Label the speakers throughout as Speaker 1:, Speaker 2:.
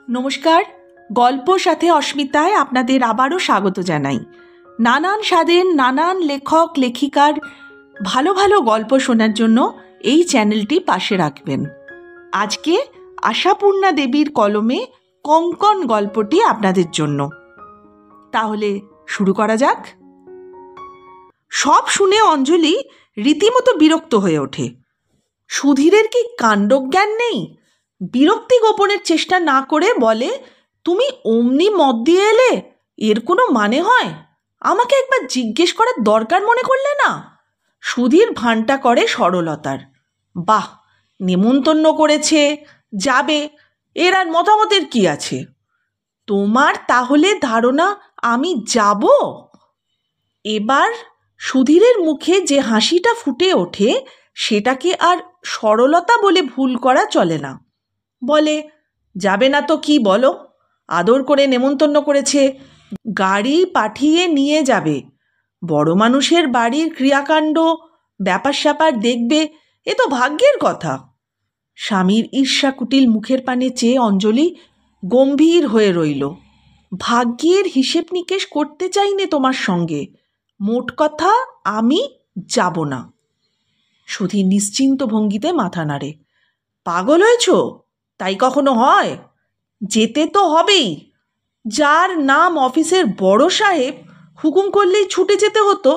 Speaker 1: নমস্কার, গল্প সাথে অস্মিতায় আপনাদের আবারও স্বাগত জানাই। নানান স্বাদের নানান লেখক লেখিকার ভালো ভালো গল্প শোনার জন্য এই চ্যানেলটি পাশে রাখবেন। আজকে আশাপূর্ণা দেবীর কলমে কঙ্কন গল্পটি আপনাদের জন্য। তাহলে শুরু করা যাক। সব শুনে অঞ্জলি রীতিমতো বিরক্ত হয়ে ওঠে। সুধীরের কি কাণ্ডজ্ঞান নেই? বিরক্তি গোপনের চেষ্টা না করে বলে, তুমি অমনি মদ দিয়ে এলে, এর কোনো মানে হয়? আমাকে একবার জিজ্ঞেস করার দরকার মনে করলে না? সুধীর ভানটা করে সরলতার। বাহ, নেমন্তন্ন করেছে, যাবে, এর আর মতামতের কি আছে? তোমার তাহলে ধারণা আমি যাব? এবার সুধীরের মুখে যে হাসিটা ফুটে ওঠে সেটাকে আর সরলতা বলে ভুল করা চলে না। বলে, যাবে না তো কি বলো? আদর করে নেমন্তন্ন করেছে, গাড়ি পাঠিয়ে নিয়ে যাবে। বড় মানুষের বাড়ির ক্রিয়াকাণ্ড ব্যাপার স্যাপার দেখবে, এ তো ভাগ্যের কথা। স্বামীর ঈর্ষাকুটিল মুখের পানে চেয়ে অঞ্জলি গম্ভীর হয়ে রইল। ভাগ্যের হিসেব নিকেশ করতে চাইনে তোমার সঙ্গে, মোট কথা আমি যাব না। সুধীর নিশ্চিন্ত ভঙ্গিতে মাথা নাড়ে। পাগল হয়েছ? তাই কখনো হয়? যেতে তো হবেই। যার নাম অফিসের বড় সাহেব, হুকুম করলেই ছুটে যেতে হতো,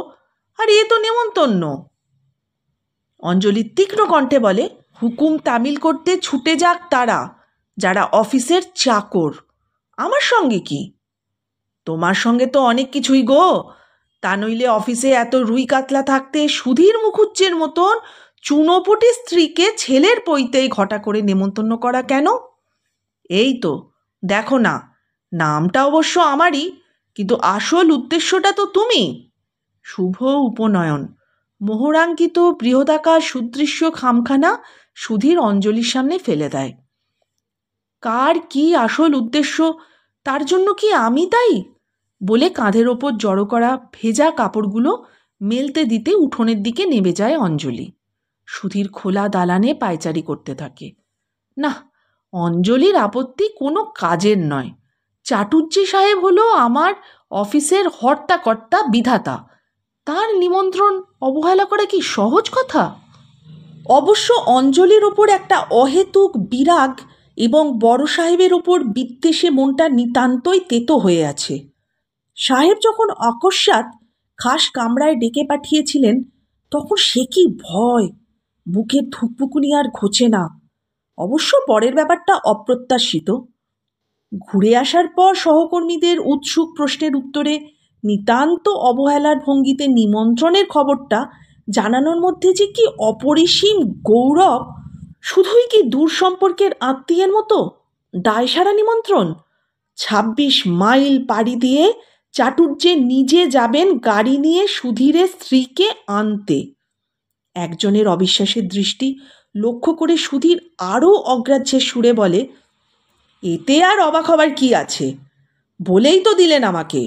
Speaker 1: আর এ তো নেমন্তন্ন। অঞ্জলি তীক্ষ্ণ কণ্ঠে বলে, হুকুম তামিল করতে ছুটে যাক তারা, যারা অফিসের চাকর। আমার সঙ্গে কি? তোমার সঙ্গে তো অনেক কিছুই গো। তা নইলে অফিসে এত রুই কাতলা থাকতে সুধীর মুখুজ্জের মতন চুনোপুটি স্ত্রীকে ছেলের পৈতেই ঘটা করে নেমন্তন্ন করা কেন? এই তো দেখো না, নামটা অবশ্য আমারই, কিন্তু আসল উদ্দেশ্যটা তো তুমি। শুভ উপনয়ন, মোহরাঙ্কিত বৃহদাকার সুদৃশ্য খামখানা সুধীর অঞ্জলির সামনে ফেলে দেয়। কার কি আসল উদ্দেশ্য, তার জন্য কি আমি দায়ী? বলে কাঁধের ওপর জড়ো করা ভেজা কাপড়গুলো মেলতে দিতে উঠোনের দিকে নেমে যায় অঞ্জলি। সুধীর খোলা দালানে পায়চারি করতে থাকে। না, অঞ্জলির আপত্তি কোনো কাজের নয়। চাটুজ্জে সাহেব হলো আমার অফিসের হর্তাকর্তা বিধাতা, তার নিমন্ত্রণ অবহেলা করা কি সহজ কথা? অবশ্য অঞ্জলির ওপর একটা অহেতুক বিরাগ এবং বড় সাহেবের ওপর বিদ্বেষে মনটা নিতান্তই তেতো হয়ে আছে। সাহেব যখন অকস্মাৎ খাস কামরায় ডেকে পাঠিয়েছিলেন, তখন সে কি ভয়! বুকের ধুকপুকুনি আর ঘোচে না। অবশ্য পরের ব্যাপারটা অপ্রত্যাশিত। ঘুরে আসার পর সহকর্মীদের উৎসুক প্রশ্নের উত্তরে নিতান্ত অবহেলার ভঙ্গিতে নিমন্ত্রণের খবরটা জানানোর মধ্যে যে কি অপরিসীম গৌরব! শুধুই কি দূর সম্পর্কের আত্মীয়ের মতো দায়সারা নিমন্ত্রণ? ২৬ মাইল পাড়ি দিয়ে চাটুজ্জে নিজে যাবেন গাড়ি নিয়ে সুধীরের স্ত্রীকে আনতে। একজনের অবিশ্বাসের দৃষ্টি লক্ষ্য করে সুধীর আরও অগ্রাহ্যের সুরে বলে, এতে আর অবাক হবার কি আছে? বলেই তো দিলেন আমাকে।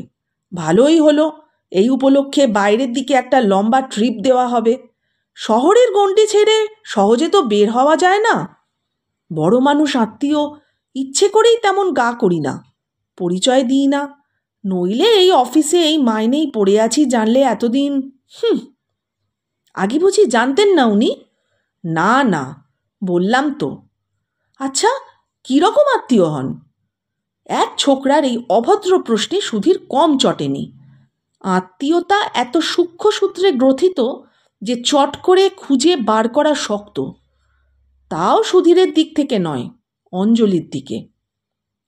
Speaker 1: ভালোই হলো, এই উপলক্ষে বাইরের দিকে একটা লম্বা ট্রিপ দেওয়া হবে। শহরের গণ্ডি ছেড়ে সহজে তো বের হওয়া যায় না। বড় মানুষ আত্মীয়, ইচ্ছে করেই তেমন গা করি না, পরিচয় দিই না। নইলে এই অফিসে এই মাইনেই পড়ে আছি জানলে এতদিন। আগে বুঝি জানতেন না উনি? না না, বললাম তো। আচ্ছা, কীরকম আত্মীয় হন? এক ছোকরার এই অভদ্র প্রশ্নে সুধীর কম চটেনি। আত্মীয়তা এত সূক্ষ্ম সূত্রে গ্রথিত যে চট করে খুঁজে বার করা শক্ত। তাও সুধীরের দিক থেকে নয়, অঞ্জলির দিকে।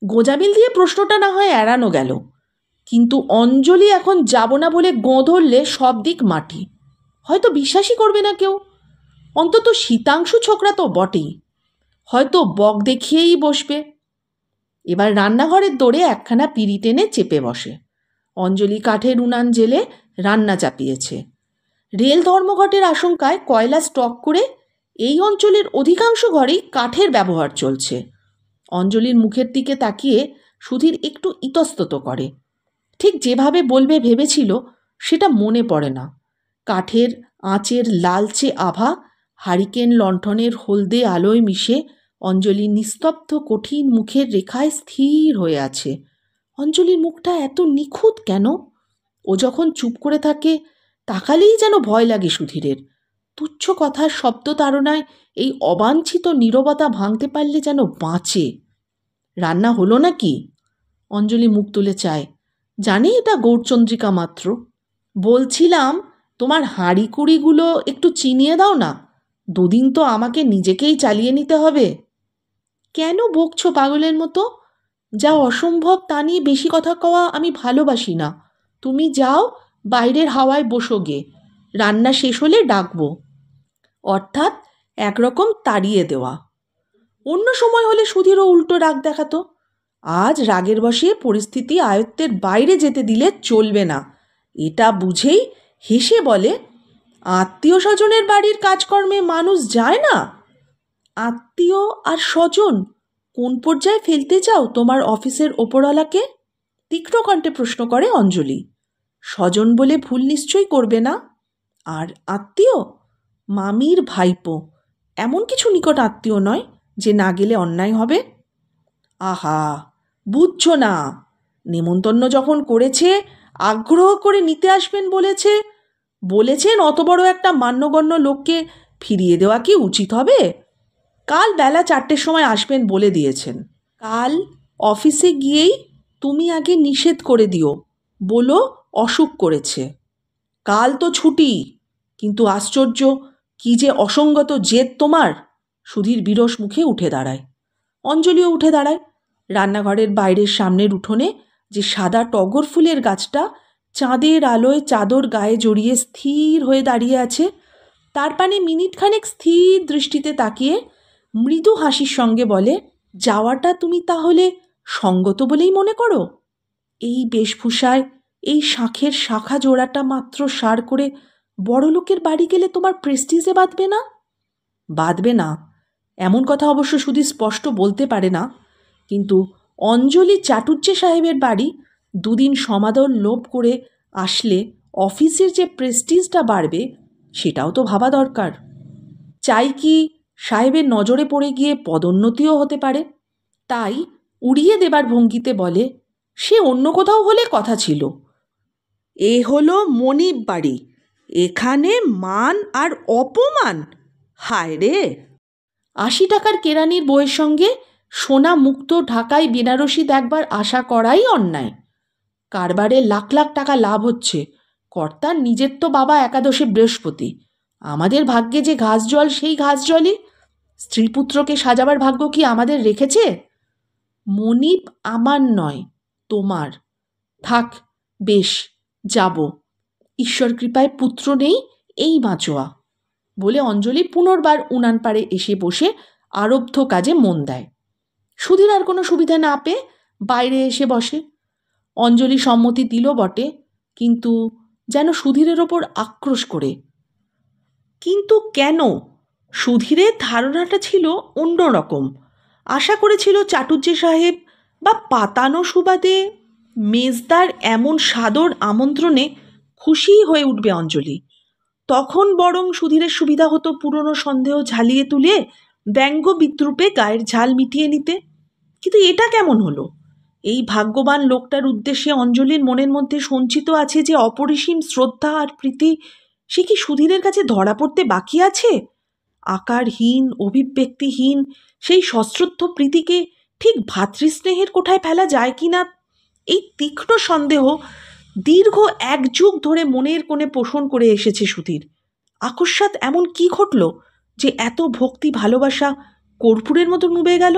Speaker 1: গোজামিল দিয়ে প্রশ্নটা না হয় এড়ানো গেল, কিন্তু অঞ্জলি এখন যাব না বলে গোঁ ধরলে সব দিক মাটি। হয়তো বিশ্বাসই করবে না কেউ। অন্তত শীতাংশু ছোকরা তো বটেই, হয়তো বক দেখিয়েই বসবে। এবার রান্নাঘরের দৌড়ে একখানা পিঁড়ি টেনে চেপে বসে। অঞ্জলি কাঠের উনান জেলে রান্না চাপিয়েছে। রেল ধর্মঘটের আশঙ্কায় কয়লা স্টক করে এই অঞ্চলের অধিকাংশ ঘরেই কাঠের ব্যবহার চলছে। অঞ্জলির মুখের দিকে তাকিয়ে সুধীর একটু ইতস্তত করে। ঠিক যেভাবে বলবে ভেবেছিল সেটা মনে পড়ে না। কাঠের আঁচের লালচে আভা হারিকেন লণ্ঠনের হলদে আলোয় মিশে অঞ্জলি নিস্তব্ধ কঠিন মুখের রেখায় স্থির হয়ে আছে। অঞ্জলির মুখটা এত নিখুঁত কেন? ও যখন চুপ করে থাকে তাকালেই যেন ভয় লাগে সুধীরের। তুচ্ছ কথার শব্দ তাড়নায় এই অবাঞ্ছিত নীরবতা ভাঙতে পারলে যেন বাঁচে। রান্না হলো নাকি? অঞ্জলি মুখ তুলে চায়। জানি এটা গৌরচন্দ্রিকা মাত্র। বলছিলাম তোমার হাঁড়িকুড়িগুলো একটু চিনিয়ে দাও না, দুদিন তো আমাকে নিজেকেই চালিয়ে নিতে হবে। কেন বকছো পাগলের মতো? যা অসম্ভব তা নিয়ে বেশি কথা কওয়া আমি ভালোবাসি না। তুমি যাও, বাইরের হাওয়ায় বসো গে, রান্না শেষ হলে ডাকবো। অর্থাৎ একরকম তাড়িয়ে দেওয়া। অন্য সময় হলে সুধীরও উল্টো রাগ দেখাতো। আজ রাগের বশে পরিস্থিতি আয়ত্তের বাইরে যেতে দিলে চলবে না, এটা বুঝেই হেসে বলে, আত্মীয় স্বজনের বাড়ির কাজকর্মে মানুষ যায় না? আত্মীয় আর স্বজন কোন পর্যায়ে ফেলতে চাও তোমার অফিসের ওপরওয়ালাকে? তীক্ষ্ণ কণ্ঠে প্রশ্ন করে অঞ্জলি। স্বজন বলে ভুল নিশ্চয়ই করবে না। আর আত্মীয়? মামির ভাইপো, এমন কিছু নিকট আত্মীয় নয় যে না গেলে অন্যায় হবে। আহা, বুঝছো না? নেমন্তন্ন যখন করেছে, আগ্রহ করে নিতে আসবেন বলেছেন অত বড় একটা মান্যগণ্য লোককে ফিরিয়ে দেওয়া কি উচিত হবে? কাল বেলা 4টের সময় আসবেন বলে দিয়েছেন। কাল অফিসে গিয়েই তুমি আগে নিষেধ করে দিও, বলো অসুখ করেছে। কাল তো ছুটি, কিন্তু আশ্চর্য, কি যে অসঙ্গত জেদ তোমার। সুধীর বিরস মুখে উঠে দাঁড়ায়। অঞ্জলিও উঠে দাঁড়ায়। রান্নাঘরের বাইরের সামনের উঠোনে যে সাদা টগর ফুলের গাছটা চাঁদের আলোয় চাদর গায়ে জড়িয়ে স্থির হয়ে দাঁড়িয়ে আছে, তার পানে মিনিটখানেক স্থির দৃষ্টিতে তাকিয়ে মৃদু হাসির সঙ্গে বলে, যাওয়াটা তুমি তাহলে সঙ্গত বলেই মনে করো? এই বেশভূষায় এই শাঁখের শাখা জোড়াটা মাত্র সার করে বড়লোকের বাড়ি গেলে তোমার প্রেস্টিজে বাঁধবে না? বাঁধবে না এমন কথা অবশ্য শুধু স্পষ্ট বলতে পারে না, কিন্তু অঞ্জলি চাটুজ্জে সাহেবের বাড়ি দুদিন সমাদর লোভ করে আসলে অফিসের যে প্রেস্টিজটা বাড়বে সেটাও তো ভাবা দরকার। চাই কি সাহেবের নজরে পড়ে গিয়ে পদোন্নতিও হতে পারে। তাই উড়িয়ে দেবার ভঙ্গিতে বলে, সে অন্য কোথাও হলে কথা ছিল, এ হলো মনিব বাড়ি, এখানে মান আর অপমান। হায় রে! 80 টাকার কেরানির বইয়ের সঙ্গে সোনা মুক্ত ঢাকায় বেনারসি দেখবার আশা করাই অন্যায়। কারবারে লাখ লাখ টাকা লাভ হচ্ছে, কর্তার নিজের তো বাবা একাদশে বৃহস্পতি। আমাদের ভাগ্যে যে ঘাস জল সেই ঘাস জলই। স্ত্রীপুত্রকে সাজাবার ভাগ্য কি আমাদের রেখেছে? মনিব আমার নয়, তোমার। থাক, বেশ, যাব। ঈশ্বর কৃপায় পুত্র নেই, এই বাঁচোয়া। বলে অঞ্জলি পুনর্বার উনান পাড়ে এসে বসে আরব্ধ কাজে মন দেয়। সুধীর আর কোনো সুবিধা না পেয়ে বাইরে এসে বসে। অঞ্জলি সম্মতি দিল বটে, কিন্তু যেন সুধীরের ওপর আক্রোশ করে। কিন্তু কেন? সুধীরের ধারণাটা ছিল অন্যরকম। আশা করেছিল চাটুজ্জে সাহেব বা পাতানো সুবাদে মেজদার এমন সাদর আমন্ত্রণে খুশি হয়ে উঠবে অঞ্জলি। তখন বরং সুধীরের সুবিধা হতো পুরনো সন্দেহ ঝালিয়ে তুলে ব্যঙ্গ বিদ্রুপে গায়ের ঝাল মিটিয়ে নিতে। কিন্তু এটা কেমন হলো? এই ভাগ্যবান লোকটার উদ্দেশ্যে অঞ্জলির মনের মধ্যে সঞ্চিত আছে যে অপরিসীম শ্রদ্ধা আর প্রীতি, সে কি সুধীরের কাছে ধরা পড়তে বাকি আছে? আকারহীন, অভিব্যক্তিহীন সেই সশ্রদ্ধ প্রীতিকে ঠিক ভ্রাতৃস্নেহের কোঠায় ফেলা যায় কি না, এই তীক্ষ্ণ সন্দেহ দীর্ঘ 1 যুগ ধরে মনের কোণে পোষণ করে এসেছে সুধীর। আকস্মাৎ এমন কি ঘটল যে এত ভক্তি ভালোবাসা কর্পূরের মতো নুবে গেল?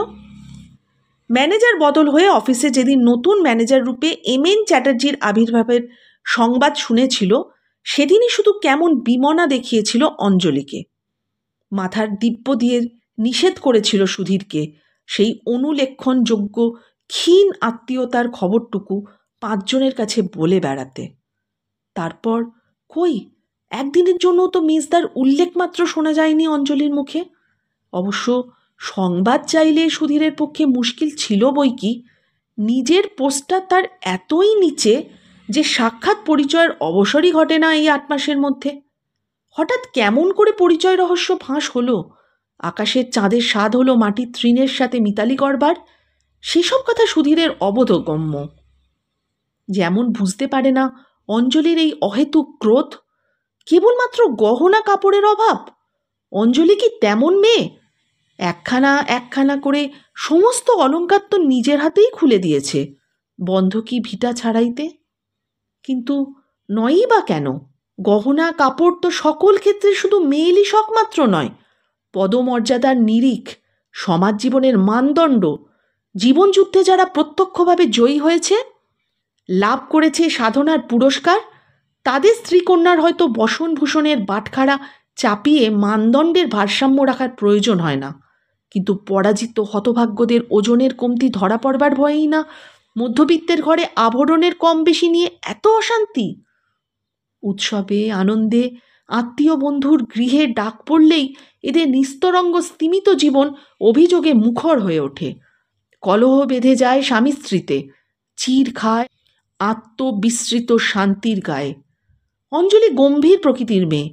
Speaker 1: ম্যানেজার বদল হয়ে অফিসে যেদিন নতুন ম্যানেজার রূপে এমএন চ্যাটার্জির আবির্ভাবের সংবাদ শুনেছিল, সেদিনই শুধু কেমন বিমনা দেখিয়েছিল অঞ্জলিকে। মাথার দিব্য দিয়ে নিষেধ করেছিল সুধীরকে সেই অনুলেখনযোগ্য ক্ষীণ আত্মীয়তার খবরটুকু 5 জনের কাছে বলে বেড়াতে। তারপর কই, একদিনের জন্য তো মেজদার উল্লেখ মাত্র শোনা যায়নি অঞ্জলির মুখে। অবশ্য সংবাদ চাইলে সুধীরের পক্ষে মুশকিল ছিল বই কি। নিজের পোস্টটা তার এতই নিচে যে সাক্ষাৎ পরিচয়ের অবসরই ঘটে না এই 8 মাসের মধ্যে। হঠাৎ কেমন করে পরিচয় রহস্য ফাঁস হলো? আকাশের চাঁদের স্বাদ হলো মাটির তৃণের সাথে মিতালি করবার, সেসব কথা সুধীরের অবোধগম্য। যেমন বুঝতে পারে না অঞ্জলির এই অহেতুক ক্রোধ কেবলমাত্র গহনা কাপড়ের অভাব। অঞ্জলি কি তেমন মেয়ে? একখানা একখানা করে সমস্ত অলংকার তো নিজের হাতেই খুলে দিয়েছে বন্ধকি ভিটা ছাড়াইতে। কিন্তু নয়ই বা কেন? গহনা কাপড় তো সকল ক্ষেত্রে শুধু মেয়েলি শখ মাত্র নয়, পদমর্যাদার নিরিখ, সমাজ জীবনের মানদণ্ড। জীবনযুদ্ধে যারা প্রত্যক্ষভাবে জয়ী হয়েছে, লাভ করেছে সাধনার পুরস্কার, তাদের স্ত্রীকন্যার হয়তো বসনভূষণের বাটখারা চাপিয়ে মানদণ্ডের ভারসাম্য রাখার প্রয়োজন হয় না। কিন্তু পরাজিত হতভাগ্যদের ওজনের কমতি ধরা পড়বার ভয়েই না মধ্যবিত্তের ঘরে আভরণের কম বেশি নিয়ে এত অশান্তি। উৎসবে আনন্দে আত্মীয় বন্ধুর গৃহে ডাক পড়লেই এদের নিস্তরঙ্গ স্তিমিত জীবন অভিযোগে মুখর হয়ে ওঠে। কলহ বেঁধে যায় স্বামী স্ত্রীতে, চির খায় আত্মবিস্মৃত শান্তির গায়ে। অঞ্জলি গম্ভীর প্রকৃতির মেয়ে,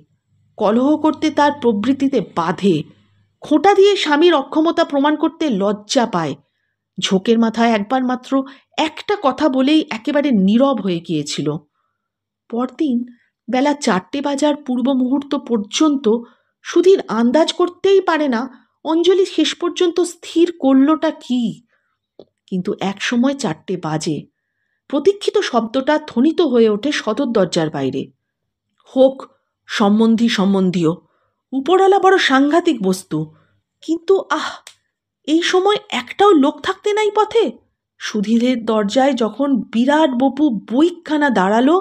Speaker 1: কলহ করতে তার প্রবৃত্তিতে বাধে। খোঁটা দিয়ে স্বামীর অক্ষমতা প্রমাণ করতে লজ্জা পায়। ঝোঁকের মাথায় একবার মাত্র একটা কথা বলেই একেবারে নীরব হয়ে গিয়েছিল। পরদিন বেলা 4টে বাজার পূর্ব মুহূর্ত পর্যন্ত সুধীর আন্দাজ করতেই পারে না অঞ্জলি শেষ পর্যন্ত স্থির করলটা কি। কিন্তু এক সময় 4টে বাজে। প্রতীক্ষিত শব্দটা ধ্বনিত হয়ে ওঠে সদর দরজার বাইরে। হোক সম্বন্ধীয়, উপরওয়ালা বড় সাংঘাতিক বস্তু। কিন্তু এই সময় একটাও লোক থাকতে নাই পথে। সুধীরের দরজায় যখন বিরাট বপু বইখানা দাঁড়ালো,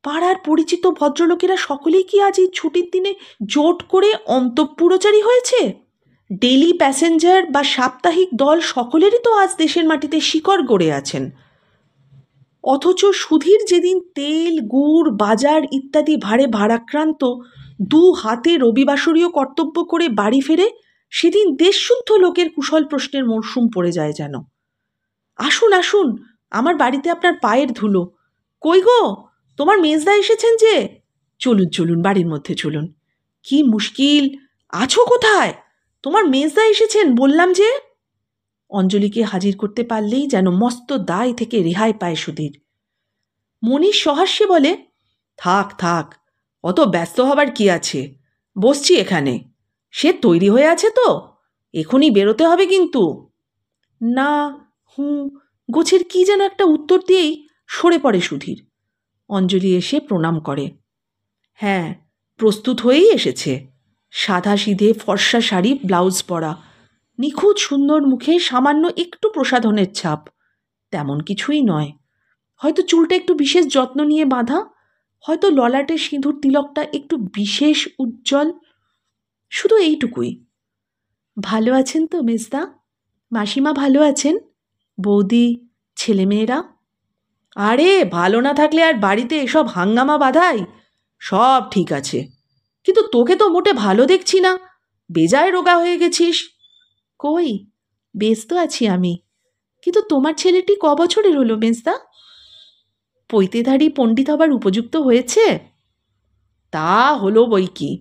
Speaker 1: পাড়ার পরিচিত ভদ্রলোকেরা সকলেই কি আজ এই ছুটির দিনে জোট করে অন্তঃপুরচারী হয়েছে? ডেলি প্যাসেঞ্জার বা সাপ্তাহিক দল সকলেরই তো আজ দেশের মাটিতে শিকড় গড়ে আছেন। অথচ সুধীর যেদিন তেল, গুড়, বাজার ইত্যাদি ভারে ভারাক্রান্ত 2 হাতে রবিবাসরীয় কর্তব্য করে বাড়ি ফেরে, সেদিন দেশশুদ্ধ লোকের কুশল প্রশ্নের মরশুম পড়ে যায় যেন। আসুন আসুন, আমার বাড়িতে আপনার পায়ের ধুলো। কই গো, তোমার মেজদা এসেছেন যে? চলুন চলুন, বাড়ির মধ্যে চলুন। কি মুশকিল, আছো কোথায়? তোমার মেজদা এসেছেন বললাম যে। অঞ্জলিকে হাজির করতে পারলেই যেন মস্ত দায় থেকে রেহাই পায় সুধীর। মনীষ সহাস্যে বলে, থাক থাক, অত ব্যস্ত হবার কি আছে, বসছি এখানে। সে তৈরি হয়ে আছে তো? এখনই বেরোতে হবে কিন্তু। না গোছের কি যেন একটা উত্তর দিয়েই সরে পড়ে সুধীর। অঞ্জলি এসে প্রণাম করে। হ্যাঁ, প্রস্তুত হয়েই এসেছে। সাদা সিধে ফর্সা শাড়ি, ব্লাউজ পরা, নিখুঁত সুন্দর মুখে সামান্য একটু প্রসাধনের ছাপ। তেমন কিছুই নয়। হয়তো চুলটা একটু বিশেষ যত্ন নিয়ে বাঁধা, হয়তো ললাটের সিঁদুর তিলকটা একটু বিশেষ উজ্জ্বল, শুধু এইটুকুই। ভালো আছেন তো মেজদা? মাসিমা ভালো আছেন? বৌদি, ছেলেমেয়েরা? আরে ভালো না থাকলে আর বাড়িতে এসব হাঙ্গামা বাঁধাই? সব ঠিক আছে, কিন্তু তোকে তো মোটে ভালো দেখছি না, বেজায় রোগা হয়ে গেছিস। কই, বেশ তো আছি আমি। কিন্তু তোমার ছেলেটি ক বছরের হলো মেজদা? পৈতেধারী পণ্ডিত হবার উপযুক্ত হয়েছে? তা হলো বই কি,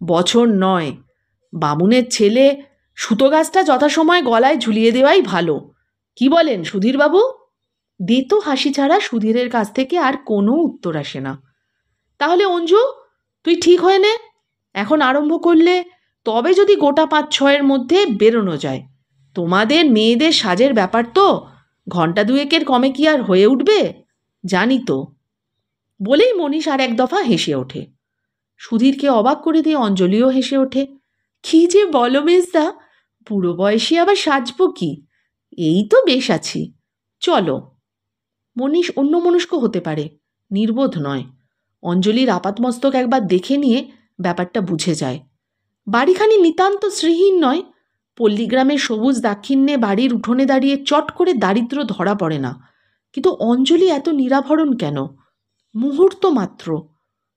Speaker 1: বছর নয়। বামুনের ছেলে, সুতো গাছটা যথাসময়ে গলায় ঝুলিয়ে দেওয়াই ভালো। কি বলেন সুধীরবাবু? দেতো হাসি ছাড়া সুধীরের কাছ থেকে আর কোনো উত্তর আসে না। তাহলে অঞ্জু, তুই ঠিক হয়ে নে। এখন আরম্ভ করলে তবে যদি গোটা 5-6-এর মধ্যে বেরোনো যায়। তোমাদের মেয়েদের সাজের ব্যাপার তো, ঘণ্টা 2-একের কমে কি আর হয়ে উঠবে? জানি তো। বলেই মনীষ আর এক দফা হেসে ওঠে। সুধীরকে অবাক করে দিয়ে অঞ্জলিও হেসে ওঠে। কি যে বলো মেজদা, বুড়ো বয়সী আবার সাজবো কি? এই তো বেশ আছি, চলো। মনীষ অন্যমনস্ক হতে পারে, নির্বোধ নয়। অঞ্জলির আপাতমস্তক একবার দেখে নিয়ে ব্যাপারটা বুঝে যায়। বাড়িখানি নিতান্ত শ্রীহীন নয়। পল্লীগ্রামের সবুজ দাক্ষিণ্যে বাড়ির উঠোনে দাঁড়িয়ে চট করে দারিদ্র ধরা পড়ে না। কিন্তু অঞ্জলি এত নিরাভরণ কেন? মুহূর্ত মাত্র।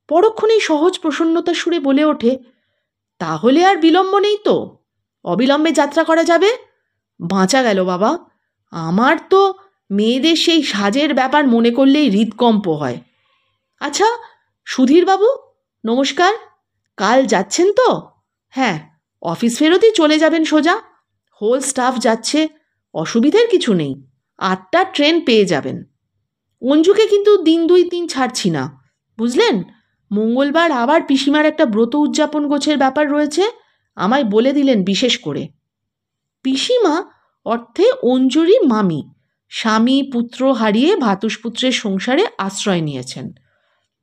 Speaker 1: পরক্ষণেই সহজ প্রসন্নতার সুরে বলে ওঠে, তাহলে আর বিলম্ব নেই তো, অবিলম্বে যাত্রা করা যাবে। বাঁচা গেল বাবা, আমার তো মেয়েদের সেই সাজের ব্যাপার মনে করলেই হৃদকম্প হয়। আচ্ছা সুধীরবাবু, নমস্কার। কাল যাচ্ছেন তো? হ্যাঁ, অফিস ফেরতই চলে যাবেন সোজা। হোল স্টাফ যাচ্ছে, অসুবিধের কিছু নেই। 8টার ট্রেন পেয়ে যাবেন। অঞ্জুকে কিন্তু দিন 2-3 ছাড়ছি না, বুঝলেন? মঙ্গলবার আবার পিসিমার একটা ব্রত উদযাপন গোছের ব্যাপার রয়েছে, আমায় বলে দিলেন বিশেষ করে। পিসিমা অর্থে অঞ্জুরই মামি, স্বামী পুত্র হারিয়ে ভাতুষপুত্রের সংসারে আশ্রয় নিয়েছেন।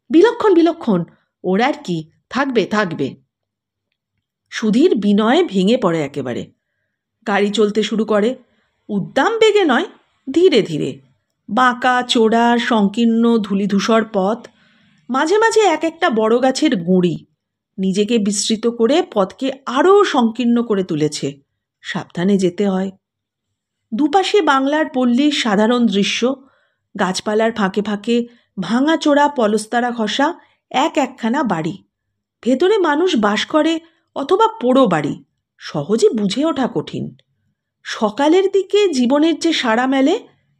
Speaker 1: বিলক্ষণ বিলক্ষণ, ওর আর কি, থাকবে থাকবে। সুধীর বিনয়ে ভেঙে পড়ে একেবারে। গাড়ি চলতে শুরু করে, উদ্দাম বেগে নয়, ধীরে ধীরে। বাঁকা চোড়া সংকীর্ণ ধূলিধূসর পথ, মাঝে মাঝে এক একটা বড় গাছের গুঁড়ি নিজেকে বিস্তৃত করে পথকে আরও সংকীর্ণ করে তুলেছে। সাবধানে যেতে হয়। দুপাশে বাংলার পল্লীর সাধারণ দৃশ্য, গাছপালার ফাঁকে ফাঁকে ভাঙাচোরা পলস্তারা ঘষা একখানা বাড়ি। ভেতরে মানুষ বাস করে অথবা পোড়ো বাড়ি, সহজে বুঝে ওঠা কঠিন। সকালের দিকে জীবনের যে সাড়া মেলে,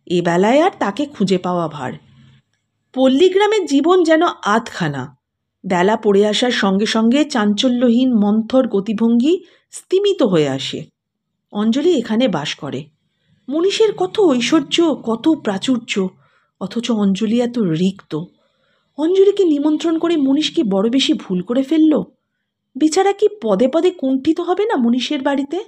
Speaker 1: এবেলায় আর তাকে খুঁজে পাওয়া ভার। পল্লীগ্রামের জীবন যেন আধখানা। বেলা পড়ে আসার সঙ্গে সঙ্গে চাঞ্চল্যহীন মন্থর গতিভঙ্গি স্তিমিত হয়ে আসে। অঞ্জলি এখানে বাস করে। মনীষের কত ঐশ্বর্য, কত প্রাচুর্য, অথচ অঞ্জলি এত রিক্ত। অঞ্জলিকে নিমন্ত্রণ করে মনীষ কি বড় বেশি ভুল করে ফেলল? বেচারা কি পদে পদে কুণ্ঠিত হবে না মনীষের বাড়িতে?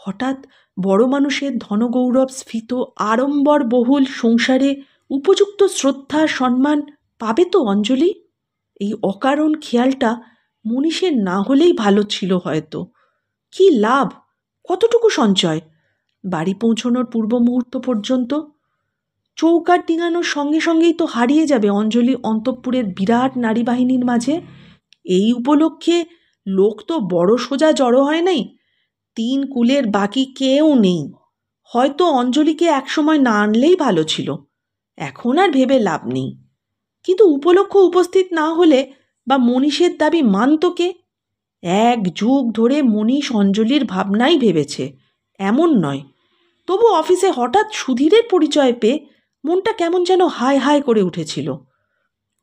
Speaker 1: হঠাৎ বড় মানুষের ধনগৌরব স্ফীত আড়ম্বর বহুল সংসারে উপযুক্ত শ্রদ্ধা সম্মান পাবে তো অঞ্জলি? এই অকারণ খেয়ালটা মনীষের না হলেই ভালো ছিল হয়তো। কি লাভ, কতটুকু সঞ্চয়? বাড়ি পৌঁছনোর পূর্ব মুহূর্ত পর্যন্ত চৌকাঠ ডিঙানোর সঙ্গে সঙ্গেই তো হারিয়ে যাবে অঞ্জলি অন্তঃপুরের বিরাট নারী বাহিনীর মাঝে। এই উপলক্ষে লোক তো বড় সোজা জড়ো হয় নাই। 3 কুলের বাকি কেউ নেই। হয়তো অঞ্জলিকে একসময় না আনলেই ভালো ছিল, এখন আর ভেবে লাভ নেই। কিন্তু উপলক্ষ উপস্থিত না হলে বা মনীষের দাবি মানত কে? 1 যুগ ধরে মনীষ অঞ্জলির ভাবনাই ভেবেছে, এমন নয়। তবু অফিসে হঠাৎ সুধীরের পরিচয় পেয়ে মনটা কেমন যেন হায় হায় করে উঠেছিল।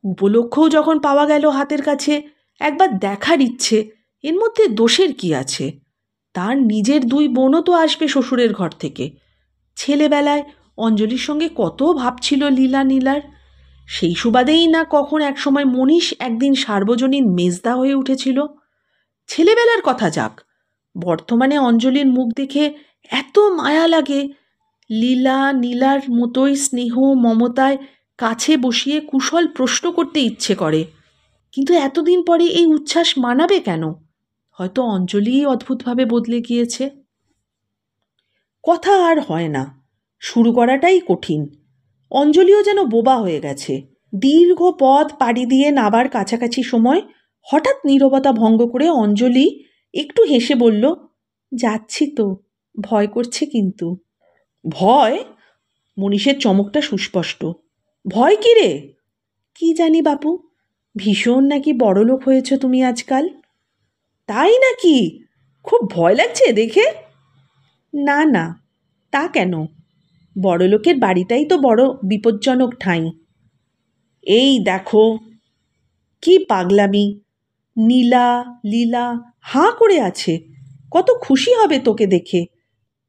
Speaker 1: উপলক্ষও যখন পাওয়া গেল হাতের কাছে, একবার দেখার ইচ্ছে। এর মধ্যে দোষের কি আছে? তার নিজের 2 বোনও তো আসবে শ্বশুরের ঘর থেকে। ছেলেবেলায় অঞ্জলির সঙ্গে কত ভাবছিল লীলা নীলার। সেই সুবাদেই না কখন একসময় মনীষ একদিন সার্বজনীন মেজদা হয়ে উঠেছিল। ছেলেবেলার কথা যাক, বর্তমানে অঞ্জলির মুখ দেখে এত মায়া লাগে, লীলা নীলার মতোই স্নেহ মমতায় কাছে বসিয়ে কুশল প্রশ্ন করতে ইচ্ছে করে। কিন্তু এতদিন পরে এই উচ্ছ্বাস মানাবে কেন? হয়তো অঞ্জলিই অদ্ভুতভাবে বদলে গিয়েছে। কথা আর হয় না, শুরু করাটাই কঠিন। অঞ্জলিও যেন বোবা হয়ে গেছে। দীর্ঘ পথ পাড়ি দিয়ে নাবার কাছাকাছি সময় হঠাৎ নীরবতা ভঙ্গ করে অঞ্জলি একটু হেসে বলল, যাচ্ছি তো, ভয় করছে কিন্তু। ভয়? মনীষের চমকটা সুস্পষ্ট। ভয় কি রে? কি জানি বাপু, ভীষণ নাকি বড়লোক হয়েছ তুমি আজকাল। তাই নাকি? খুব ভয় লাগছে দেখে। না না, তা কেন? বড়লোকের বাড়িটাই তো বড় বিপজ্জনক ঠাঁই। এই দেখো কি পাগলামি! নীলা লীলা হাঁ করে আছে, কত খুশি হবে তোকে দেখে।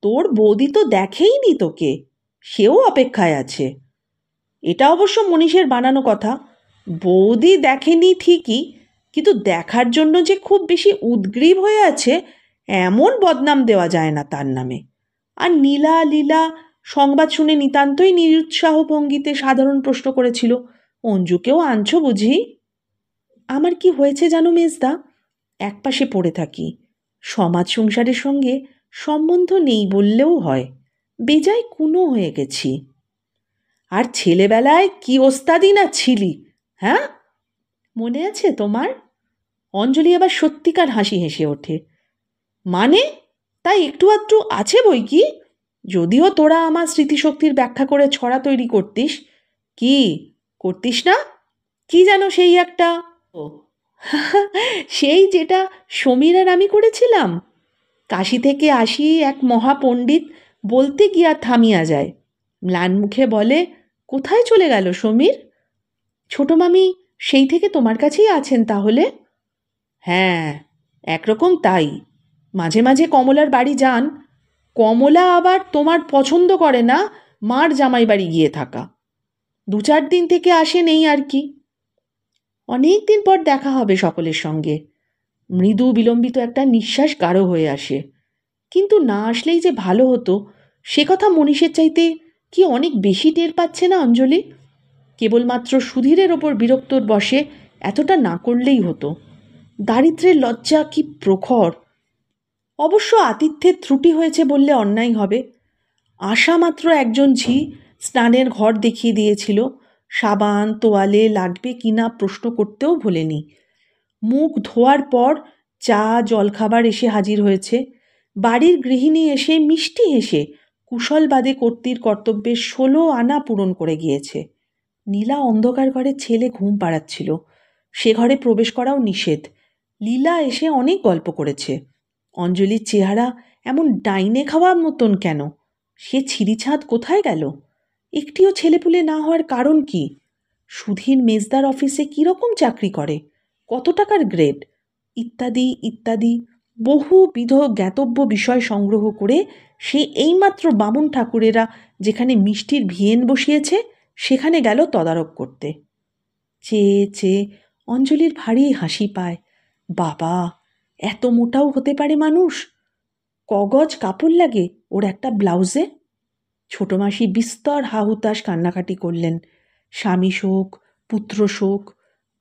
Speaker 1: তোর বৌদি তো দেখেইনি তোকে, সেও অপেক্ষায় আছে। এটা অবশ্য মনীষের বানানো কথা। বৌদি দেখেনি ঠিকই, কিন্তু দেখার জন্য যে খুব বেশি উদ্গ্রীব হয়ে আছে এমন বদনাম দেওয়া যায় না তার নামে। আর নীলা লীলা সংবাদ শুনে নিতান্তই নিরুৎসাহ ভঙ্গিতে সাধারণ প্রশ্ন করেছিল, অঞ্জুকেও আনছো বুঝি? আমার কি হয়েছে জানো মেজদা, একপাশে পড়ে থাকি। সমাজ সংসারের সঙ্গে সম্বন্ধ নেই বললেও হয়, বেজায় কুনো হয়ে গেছি। আর ছেলেবেলায় কি ওস্তাদি না ছিলি, হ্যাঁ? মনে আছে তোমার? অঞ্জলি আবার সত্যিকার হাসি হেসে ওঠে। মানে? তাই একটু আধটু আছে বই কি, যদিও তোরা আমার স্মৃতিশক্তির ব্যাখ্যা করে ছড়া তৈরি করতিস। কি করতিস না? কি যেন সেই একটা, ও সেই যেটা সমীর আর আমি করেছিলাম। কাশী থেকে আসি এক মহাপণ্ডিত বলতে গিয়া থামিয়া যায়, ম্লান মুখে বলে, কোথায় চলে গেল সমীর? ছোট মামি সেই থেকে তোমার কাছেই আছেন তাহলে? হ্যাঁ, একরকম তাই। মাঝে মাঝে কমলার বাড়ি যান। কমলা আবার তোমার পছন্দ করে না মার জামাই বাড়ি গিয়ে থাকা। 2-4 দিন থেকে আসে নেই আর কি। অনেক দিন পর দেখা হবে সকলের সঙ্গে। মৃদু বিলম্বিত একটা নিঃশ্বাস গাঢ় হয়ে আসে। কিন্তু না আসলেই যে ভালো হতো সে কথা মনীষের চাইতে কি অনেক বেশি টের পাচ্ছে না অঞ্জলি? কেবলমাত্র সুধীরের ওপর বিরক্তর বসে এতটা না করলেই হতো। দারিদ্র্যের লজ্জা কি প্রখর! অবশ্য আতিথ্যের ত্রুটি হয়েছে বললে অন্যায় হবে। আশা মাত্র একজন ঝি স্নানের ঘর দেখিয়ে দিয়েছিল। সাবান তোয়ালে লাগবে কিনা প্রশ্ন করতেও ভোলেনি। মুখ ধোয়ার পর চা জলখাবার এসে হাজির হয়েছে। বাড়ির গৃহিণী এসে মিষ্টি হেসে কুশলবাদে কর্ত্রীর কর্তব্যের 16 আনা পূরণ করে গিয়েছে। নীলা অন্ধকার ঘরে ছেলে ঘুম পাড়াচ্ছিল। সে ঘরে প্রবেশ করাও নিষেধ। লীলা এসে অনেক গল্প করেছে। অঞ্জলির চেহারা এমন ডাইনে খাওয়ার মতন কেন? সে ছিঁড়িছাঁদ কোথায় গেল? একটিও ছেলেপুলে না হওয়ার কারণ কি? সুধীর মেজদার অফিসে কীরকম চাকরি করে? কত টাকার গ্রেড? ইত্যাদি ইত্যাদি বহুবিধ জ্ঞাতব্য বিষয় সংগ্রহ করে সে এইমাত্র বামুন ঠাকুরেরা যেখানে মিষ্টির ভিয়েন বসিয়েছে সেখানে গেল তদারক করতে। চেয়ে চেয়ে অঞ্জলির ভারী হাসি পায়। বাবা, এত মোটাও হতে পারে মানুষ! কগজ কাপড় লাগে ওর একটা ব্লাউজে। ছোট মাসি বিস্তর হাহুতাশ কান্নাকাটি করলেন। স্বামী শোক, পুত্র শোক,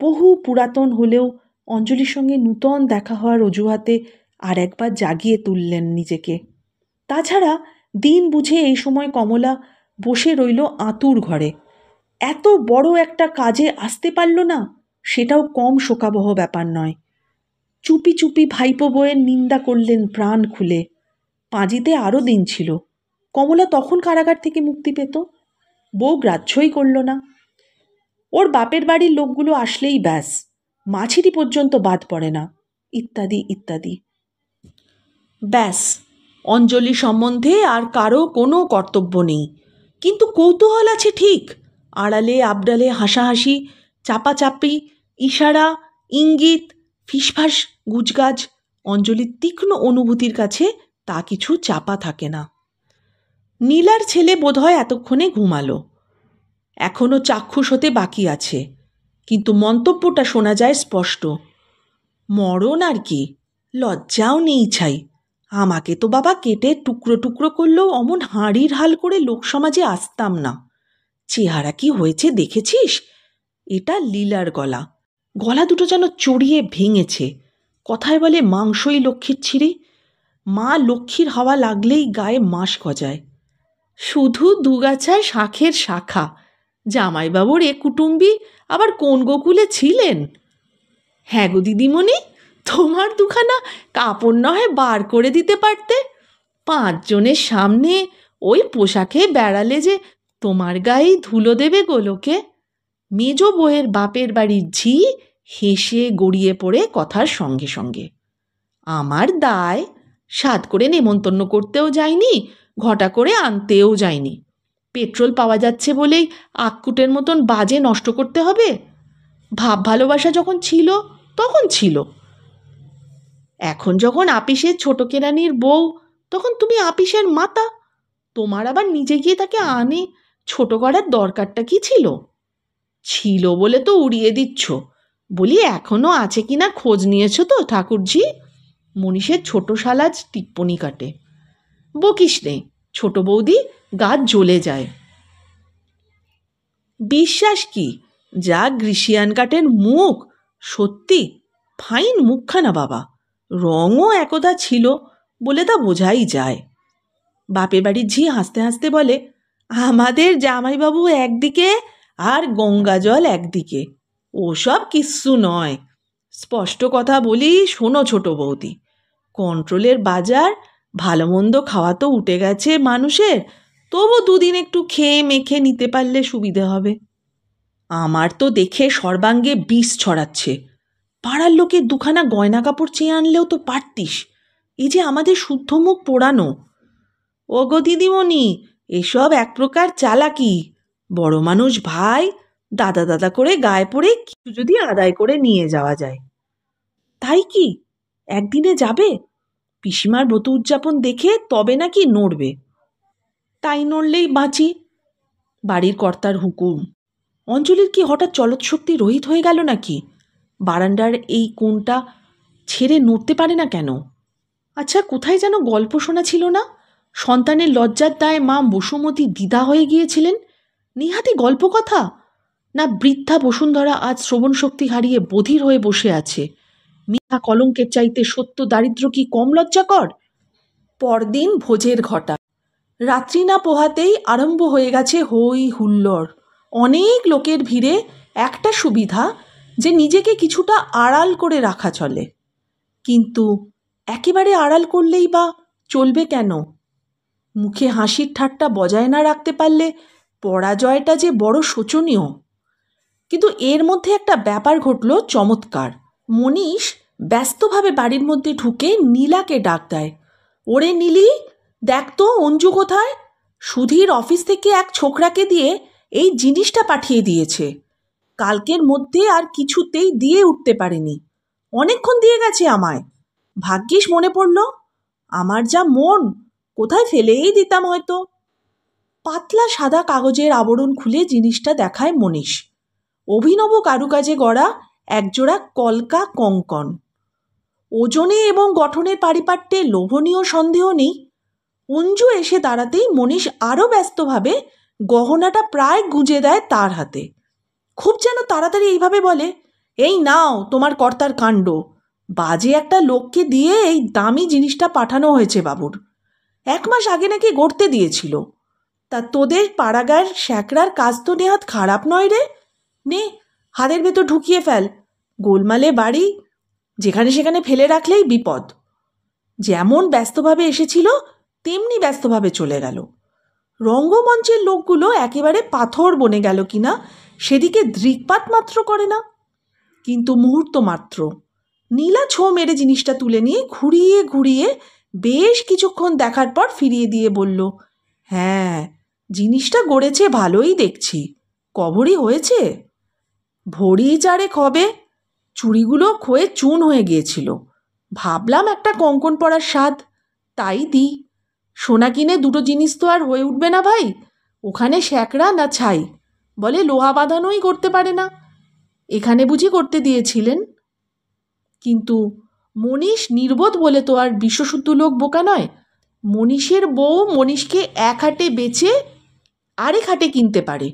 Speaker 1: বহু পুরাতন হলেও অঞ্জলির সঙ্গে নূতন দেখা হওয়ার অজুহাতে আর একবার জাগিয়ে তুললেন নিজেকে। তাছাড়া দিন বুঝে এই সময় কমলা বসে রইল আঁতুর ঘরে। এত বড় একটা কাজে আসতে পারল না, সেটাও কম শোকাবহ ব্যাপার নয়। চুপি চুপি ভাইপো বউয়ের নিন্দা করলেন প্রাণ খুলে। পাঁজিতে আরও দিন ছিল। কমলা তখন কারাগার থেকে মুক্তি পেত। বউ গ্রাহ্যই করল না। ওর বাপের বাড়ির লোকগুলো আসলেই ব্যাস, মাছিরি পর্যন্ত বাদ পড়ে না, ইত্যাদি ইত্যাদি। ব্যাস, অঞ্জলি সম্বন্ধে আর কারো কোনো কর্তব্য নেই। কিন্তু কৌতূহল আছে ঠিক। আড়ালে আবডালে হাসাহাসি, চাপাচাপি, ইশারা, ইঙ্গিত, ফিসফাস, গুজগাজ। অঞ্জলির তীক্ষ্ণ অনুভূতির কাছে তা কিছু চাপা থাকে না। নীলার ছেলে বোধহয় এতক্ষণে ঘুমালো। এখনও চাক্ষুষ হতে বাকি আছে, কিন্তু মন্তব্যটা শোনা যায় স্পষ্ট। মরণ আর কি, লজ্জাও নেই ছাই। আমাকে তো বাবা কেটে টুকরো টুকরো করলেও অমন হাঁড়ির হাল করে লোকসমাজে আসতাম না। চেহারা কি হয়েছে দেখেছিস? এটা লীলার গলা। গলা দুটো যেন চড়িয়ে ভেঙেছে। কথায় বলে মাংসই লক্ষ্মীর ছিঁড়ি। মা লক্ষ্মীর হাওয়া লাগলেই গায়ে মাস গজায়। শুধু দুগাছায় শাঁখের শাখা। জামাইবাবুর এ কুটুম্বি আবার কোন গোকুলে ছিলেন? হ্যাঁ গো দিদিমণি, তোমার দুখানা কাপড় নয় বার করে দিতে পারতে। 5 জনের সামনে ওই পোশাকে বেড়ালে যে তোমার গায়েই ধুলো দেবে গো লোকে। মেজ বউয়ের বাপের বাড়ির ঝি হেসে গড়িয়ে পড়ে কথার সঙ্গে সঙ্গে। আমার দায়, সাধ করে নেমন্তন্ন করতেও যায়নি, ঘটা করে আনতেও যায়নি। পেট্রোল পাওয়া যাচ্ছে বলেই আক্কুটের মতন বাজে নষ্ট করতে হবে? ভাব ভালোবাসা যখন ছিল তখন ছিল। এখন যখন আপিসের ছোট কেরানির বউ, তখন তুমি আপিসের মাতা। তোমার আবার নিজে গিয়ে তাকে আনে ছোট করার দরকারটা কি ছিল? ছিল বলে তো উড়িয়ে দিচ্ছ। বলি এখনও আছে কিনা খোঁজ নিয়েছ তো ঠাকুরজি? মনীষের ছোট শালাজ টিপ্পনি কাটে। বকিস নে, ছোট বৌদি গা জ্বলে যায়। বিশ্বাস কি, যা গ্রিসিয়ান কাটের মুখ, সত্যি ফাইন মুখখানা বাবা। রঙও একদা ছিল বলে তা বোঝাই যায়। বাপের বাড়ির ঝি হাসতে হাসতে বলে, আমাদের জামাইবাবু একদিকে আর গঙ্গা জল একদিকে। ওসব কিচ্ছু নয়। স্পষ্ট কথা বলি শোনো ছোট বৌদি, কন্ট্রোলের বাজার, ভালো মন্দ খাওয়া তো উঠে গেছে মানুষের, তবু 2 দিন একটু খেয়ে মেখে নিতে পারলে সুবিধে হবে। আমার তো দেখে সর্বাঙ্গে বিষ ছড়াচ্ছে। পাড়ার লোকে 2খানা গয়না কাপড় চেয়ে আনলেও তো পারতিস। এই যে আমাদের শুদ্ধ মুখ পোড়ানো। ও গো দিদিমণি, এসব এক প্রকার চালাকি। বড় মানুষ ভাই, দাদা দাদা করে গায়ে পড়ে কিছু যদি আদায় করে নিয়ে যাওয়া যায়। তাই কি একদিনে যাবে? পিসিমার ব্রত উদযাপন দেখে তবে নাকি নড়বে। তাই নড়লেই বাঁচি। বাড়ির কর্তার হুকুম। অঞ্জলির কি হঠাৎ চলৎশক্তি রহিত হয়ে গেল নাকি? বারান্দার এই কোণটা ছেড়ে নড়তে পারে না কেন? আচ্ছা, কোথায় যেন গল্প শোনা ছিল না? সন্তানের লজ্জার দায়ে মা বসুমতী দ্বিধা হয়ে গিয়েছিলেন। নিহাতি গল্প কথা, না বৃদ্ধা বসুন্ধরা আজ শ্রবণ শক্তি হারিয়ে বধির হয়ে বসে আছে? মিথ্যা কলঙ্কের চাইতে সত্য দারিদ্র কি কম লজ্জাকর? পরদিন ভোজের ঘটা। রাত্রি না পোহাতেই আরম্ভ হয়ে গেছে হই হুল্লোড়। অনেক লোকের ভিড়ে একটা সুবিধা যে নিজেকে কিছুটা আড়াল করে রাখা চলে। কিন্তু একেবারে আড়াল করলেই বা চলবে কেন? মুখে হাসির ঠাট্টা বজায় না রাখতে পারলে পরাজয়টা যে বড় শোচনীয়। কিন্তু এর মধ্যে একটা ব্যাপার ঘটল চমৎকার। মনীষ ব্যস্তভাবে বাড়ির মধ্যে ঢুকে নীলাকে ডাক দেয়। ওরে নীলি, দেখ তো অঞ্জু কোথায়? সুধীর অফিস থেকে এক ছোকরাকে দিয়ে এই জিনিসটা পাঠিয়ে দিয়েছে। কালকের মধ্যে আর কিছুতেই দিয়ে উঠতে পারেনি। অনেকক্ষণ দিয়ে গেছে আমায়। ভাগ্যিস মনে পড়ল। আমার যা মন, কোথায় ফেলেই দিতাম হয়তো। পাতলা সাদা কাগজের আবরণ খুলে জিনিসটা দেখায় মনীষ। অভিনব কারুকাজে গড়া একজোড়া কলকা কঙ্কন। ওজনে এবং গঠনের পারিপাট্যে লোভনীয় সন্দেহ নেই। অঞ্জু এসে দাঁড়াতেই মনীষ আরও ব্যস্তভাবে গহনাটা প্রায় গুঁজে দেয় তার হাতে। খুব যেন তাড়াতাড়ি এইভাবে বলে, এই নাও তোমার কর্তার কাণ্ড। বাজে একটা লোককে দিয়ে এই দামি জিনিসটা পাঠানো হয়েছে বাবুর। 1 মাস আগে নাকি গড়তে দিয়েছিল। তা তোদের পাড়াগাঁয়ের শ্যাকরার কাজ তো নেহাত খারাপ নয় রে। নে, হাতের ভেতর ঢুকিয়ে ফেল। গোলমালে বাড়ি, যেখানে সেখানে ফেলে রাখলেই বিপদ। যেমন ব্যস্তভাবে এসেছিল তেমনি ব্যস্তভাবে চলে গেল। রঙ্গমঞ্চের লোকগুলো একেবারে পাথর বনে গেল কিনা সেদিকে দৃকপাত মাত্র করে না। কিন্তু মুহূর্ত মাত্র নীলা ছো মেরে জিনিসটা তুলে নিয়ে ঘুরিয়ে ঘুরিয়ে বেশ কিছুক্ষণ দেখার পর ফিরিয়ে দিয়ে বলল, হ্যাঁ, জিনিসটা গড়েছে ভালোই দেখছি। কভরি হয়েছে? ভরি 4 হবে। চুড়িগুলো ক্ষয়ে চুন হয়ে গিয়েছিল। ভাবলাম একটা কঙ্কন পরার স্বাদ, তাই দিই। সোনা কিনে দুটো জিনিস তো আর হয়ে উঠবে না ভাই। ওখানে শ্যাকরা না ছাই, বলে লোহা বাঁধানোই করতে পারে না। এখানে বুঝি করতে দিয়েছিলেন? কিন্তু মনীষ নির্বোধ বলে তো আর বিশ্বশুদ্ধ লোক বোকা নয়। মনীষের বউ মনীষকে 1 হাটে বেচে আরেক হাটে কিনতে পারে।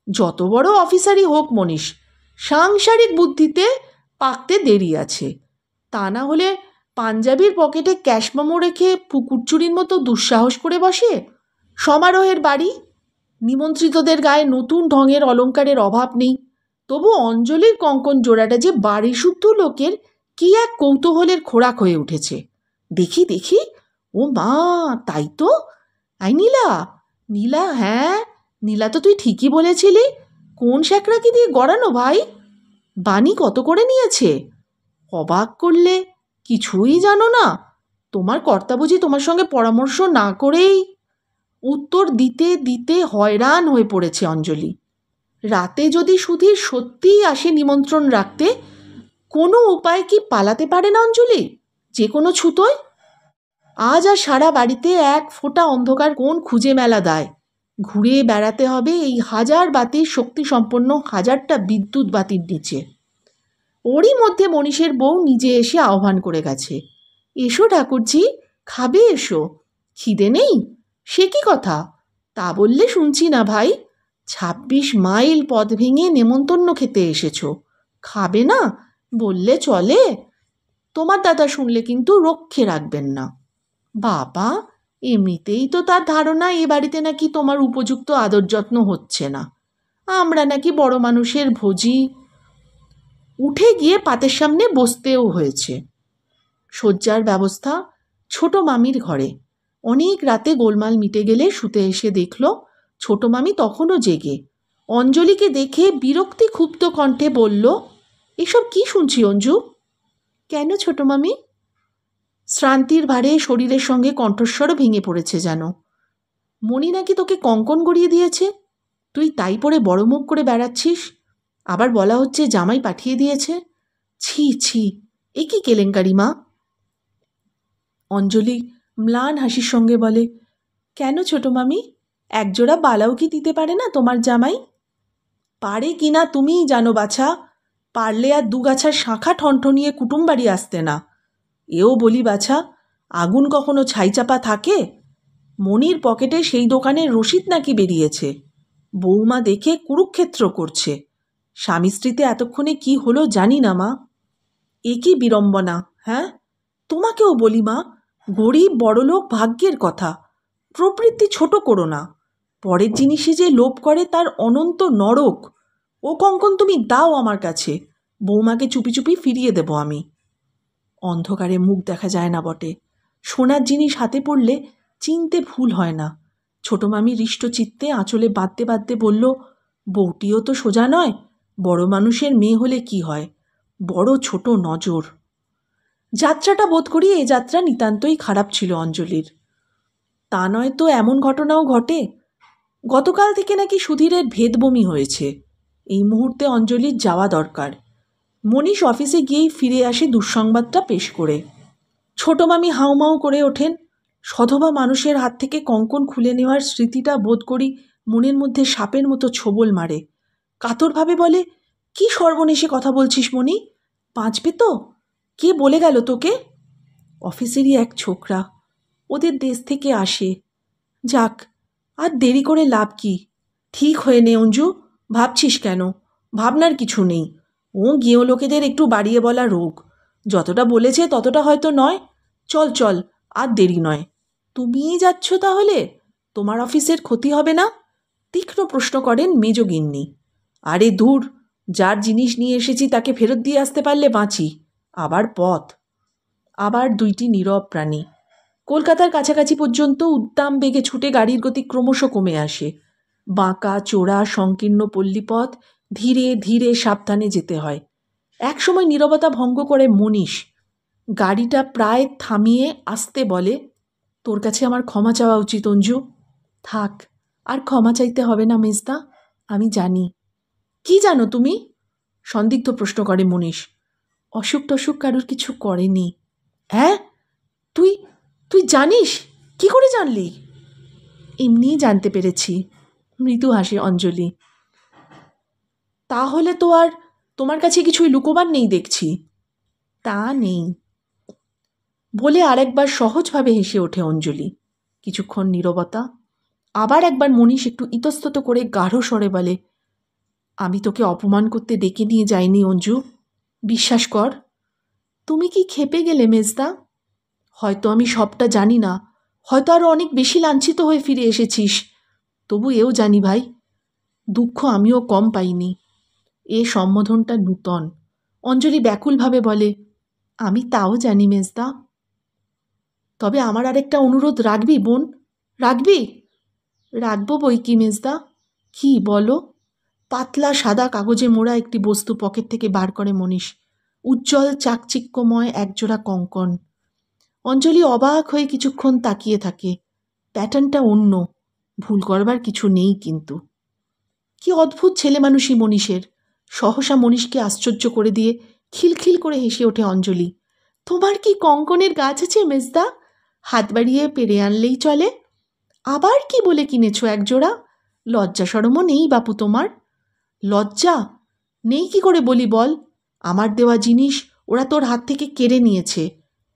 Speaker 1: যত বড় অফিসারই হোক মনীষ, সাংসারিক বুদ্ধিতে পাকতে দেরি আছে। তা না হলে পাঞ্জাবির পকেটে ক্যাশমামো রেখে পুকুর চুরির মতো দুঃসাহস করে বসে। সমারোহের বাড়ি, নিমন্ত্রিতদের গায়ে নতুন ঢঙের অলঙ্কারের অভাব নেই। তবু অঞ্জলির কঙ্কন জোড়াটা যে বাড়ি শুদ্ধ লোকের কি এক কৌতূহলের খোরাক হয়ে উঠেছে। দেখি দেখি, ও মা, তাই তো। আই নীলা, নীলা, হ্যাঁ নীলা, তো তুই ঠিকই বলেছিলি। কোন শ্যাকরাকে দিয়ে গড়ানো ভাই? বানি কত করে নিয়েছে? অবাক করলে, কিছুই জানো না? তোমার কর্তা বুঝি তোমার সঙ্গে পরামর্শ না করেই? উত্তর দিতে দিতে হয়রান হয়ে পড়েছে অঞ্জলি। রাতে যদি সুধীর সত্যিই আসে নিমন্ত্রণ রাখতে, কোনো উপায় কি পালাতে পারে না অঞ্জলি যে কোনো ছুতোয়? আজ আর সারা বাড়িতে 1 ফোঁটা অন্ধকার কোণ খুঁজে মেলা দায়। ঘুরে বেড়াতে হবে এই 1000 বাতির শক্তিসম্পন্ন 1000টা বিদ্যুৎ বাতির নিচে। ওরই মধ্যে মনীষের বউ নিজে এসে আহ্বান করে গেছে, এসো ঠাকুরজি, খাবে এসো। খিদে নেই? সে কি কথা, তা বললে শুনছি না ভাই। 26 মাইল পথ ভেঙে নেমন্তন্ন খেতে এসেছ, খাবে না বললে চলে? তোমার দাদা শুনলে কিন্তু রক্ষে রাখবেন না। বাবা, এমনিতেই তো তার ধারণা এ বাড়িতে নাকি তোমার উপযুক্ত আদর যত্ন হচ্ছে না। আমরা নাকি বড় মানুষের ভোজি। উঠে গিয়ে পাতের সামনে বসতেও হয়েছে। শয্যার ব্যবস্থা ছোট মামির ঘরে। অনেক রাতে গোলমাল মিটে গেলে শুতে এসে দেখল ছোট মামি তখনও জেগে। অঞ্জলিকে দেখে বিরক্তি ক্ষুব্ধ কণ্ঠে বলল, এসব কি শুনছি অঞ্জু? কেন ছোট মামি? শ্রান্তির ভারে শরীরের সঙ্গে কণ্ঠস্বরও ভেঙে পড়েছে যেন। মণি নাকি তোকে কঙ্কন গড়িয়ে দিয়েছে, তুই তাই পরে বড় মুখ করে বেড়াচ্ছিস। আবার বলা হচ্ছে জামাই পাঠিয়ে দিয়েছে। ছি ছি, এ কি কেলেঙ্কারি মা! অঞ্জলি ম্লান হাসির সঙ্গে বলে, কেন ছোট মামি, একজোড়া বালাও কি দিতে পারে না তোমার জামাই? পারে কিনা তুমিই জানো বাছা, পারলে আর দুগাছার শাঁখা ঠনঠনিয়ে কুটুম বাড়ি আসতে না। এও বলি বাছা, আগুন কখনো ছাইচাপা থাকে? মনির পকেটে সেই দোকানের রসিদ নাকি বেরিয়েছে। বৌমা দেখে কুরুক্ষেত্র করছে। স্বামী স্ত্রীতে এতক্ষণে কি হলো জানি না মা। এ কি বিড়ম্বনা, হ্যাঁ? তোমাকেও বলি মা, গরিব বড়লোক ভাগ্যের কথা, প্রবৃত্তি ছোট করো না। পরের জিনিসে যে লোভ করে তার অনন্ত নরক। ও কঙ্কন তুমি দাও আমার কাছে, বৌমাকে চুপি চুপি ফিরিয়ে দেব আমি। অন্ধকারে মুখ দেখা যায় না বটে, সোনার জিনিস হাতে পড়লে চিনতে ভুল হয় না। ছোট মামি হৃষ্টচিত্তে আঁচলে বাঁধতে বাঁধতে বলল, বউটিও তো সোজা নয়, বড় মানুষের মেয়ে হলে কি হয়, বড় ছোট নজর। যাত্রাটা বোধ করি এ যাত্রা নিতান্তই খারাপ ছিল অঞ্জলির। তা নয় তো এমন ঘটনাও ঘটে। গতকাল থেকে নাকি সুধীরের ভেদবমি হয়েছে। এই মুহূর্তে অঞ্জলির যাওয়া দরকার। মনীষ অফিসে গিয়েই ফিরে আসে দুঃসংবাদটা পেশ করে। ছোট মামি হাউমাউ করে ওঠেন। সধবা মানুষের হাত থেকে কঙ্কন খুলে নেওয়ার স্মৃতিটা বোধ করি মনের মধ্যে সাপের মতো ছোবল মারে। কাতরভাবে বলে, কি সর্বনেশে কথা বলছিস মনি? বাঁচবে তো? কে বলে গেল তোকে? অফিসেরই এক ছোকরা, ওদের দেশ থেকে আসে। যাক, আর দেরি করে লাভ কি? ঠিক হয়ে নে অঞ্জু, ভাবছিস কেন? ভাবনার কিছু নেই। ও গেঁয়ো লোকেদের একটু বাড়িয়ে বলা রোগ। যতটা বলেছে ততটা হয়তো নয়। চল চল, আর দেরি নয়। তুমিই যাচ্ছ তাহলে? তোমার অফিসের ক্ষতি হবে না? তীক্ষ্ণ প্রশ্ন করেন মেজ গিন্নি। আরে দূর, যার জিনিস নিয়ে এসেছি তাকে ফেরত দিয়ে আসতে পারলে বাঁচি। আবার পথ। আবার দুইটি নীরব প্রাণী। কলকাতার কাছাকাছি পর্যন্ত উদ্দাম বেগে ছুটে গাড়ির গতি ক্রমশ কমে আসে। বাঁকা চোরা সংকীর্ণ পল্লীপথ ধীরে ধীরে সাবধানে যেতে হয়। একসময় নীরবতা ভঙ্গ করে মনীষ। গাড়িটা প্রায় থামিয়ে আসতে বলে, তোর কাছে আমার ক্ষমা চাওয়া উচিত অঞ্জু। থাক, আর ক্ষমা চাইতে হবে না মেজদা, আমি জানি। কি জানো তুমি? সন্দিগ্ধ প্রশ্ন করে মনীষ। অসুখ টসুখ কারোর কিছু করেনি। হ্যাঁ, তুই তুই জানিস? কি করে জানলি? এমনিই জানতে পেরেছি। মৃদু হাসে অঞ্জলি। তাহলে তো আর তোমার কাছে কিছুই লুকোবার নেই দেখছি। তা নেই বলে আরেকবার সহজভাবে হেসে ওঠে অঞ্জলি। কিছুক্ষণ নীরবতা। আবার একবার মনীষ একটু ইতস্তত করে গাঢ় স্বরে বলে, আমি তোকে অপমান করতে ডেকে নিয়ে যাইনি অঞ্জু, বিশ্বাস কর। তুমি কি খেপে গেলে মেজদা? হয়তো আমি সবটা জানি না, হয়তো আরও অনেক বেশি লাঞ্ছিত হয়ে ফিরে এসেছিস। তবু এও জানি ভাই, দুঃখ আমিও কম পাইনি। এ সম্বোধনটা নূতন। অঞ্জলি ব্যাকুলভাবে বলে, আমি তাও জানি মেজদা। তবে আমার আরেকটা অনুরোধ রাখবি বোন? রাখবি? রাখবো বই কি মেজদা। কি বলো? পাতলা সাদা কাগজে মোড়া একটি বস্তু পকেট থেকে বার করে মনীষ। উজ্জ্বল চাকচিক্যময় একজোড়া কঙ্কন। অঞ্জলি অবাক হয়ে কিছুক্ষণ তাকিয়ে থাকে। প্যাটার্নটা অন্য, ভুল করবার কিছু নেই কিন্তু। কি অদ্ভুত ছেলে মানুষই মনীষের। সহসা মনীষকে আশ্চর্য করে দিয়ে খিলখিল করে হেসে ওঠে অঞ্জলি। তোমার কি কঙ্কনের গাছ আছে মেজদা? হাত বাড়িয়ে পেরে আনলেই চলে। আবার কি বলে কিনেছো একজোড়া? লজ্জা সরমও নেই বাপু তোমার? লজ্জা নেই কি করে বলি বল? আমার দেওয়া জিনিস ওরা তোর হাত থেকে কেড়ে নিয়েছে।